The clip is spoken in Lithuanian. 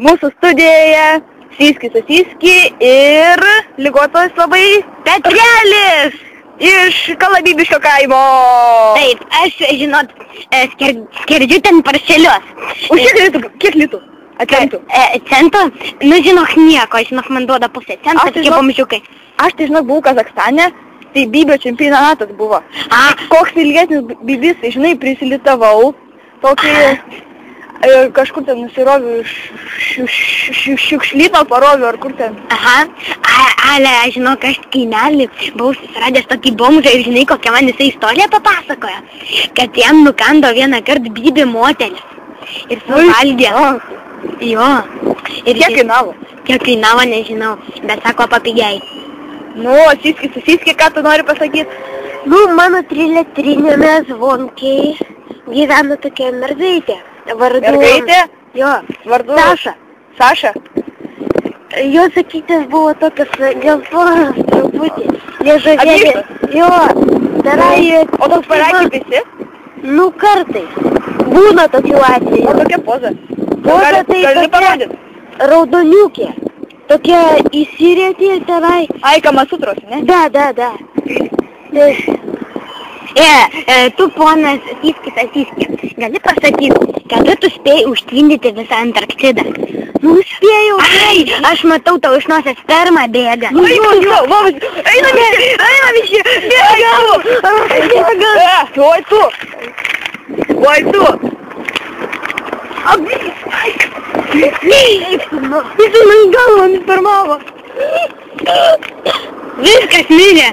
Mūsų studijoje Syski ir ligotas labai Petrelis iš Kalabybiškio kaimo. Taip, aš, žinot, skerdžiu ten paršelius. Už kiek litų? Atentų. Centų? Nu, žinok, nieko, žinok, man duoda pusę centą, Aš tai tokie bomžiukai. Aš tai žinok, buvau Kazakstane, tai bybio čempionatas buvo. Koks ilgesnis bybis, tai žinai, prisilitavau, tokį kažkur ten nusiroviu, šiukšlyno paroviu, ar kur ten. Aha, ale, žinok, aš kaimelį buvau susiradęs tokį bomžą ir žinai, kokią man jisai istoriją papasakojo, kad jam nukando vieną kartą bybį moteris ir suvalgė. Jo. Ir Kiek kainavo? Kiek kainavo, nežinau, bet sako papigiai. Nu, Syski, ką tu nori pasakyti? Nu, mano 3-litrinėme Zvonkiai gyvena tokia mergaitė. Mergaitė? Jo. Vardu? Saša. Saša? Jo sakytis buvo tokias geltonas truputį. Liežavėlė. Jo. Darai. O toks parakį visi? Nu, kartais. Būna tokių atvejų. O tokia poza? Poza tai tokia raudoniukė. Tokia įsirėtė tenai. Ai, Kamasutros, ne? Da. Tu, ponas Syski, gali pasakyti, kada tu spėjai užtvindyti visą Antarktidą? Nu, spėjau. Ai, aš matau, tau iš nosies sperma bėga. Nu, einam visi, bėgam. Oi tu. Jis man galvą nuspermavo. Viskas mirė.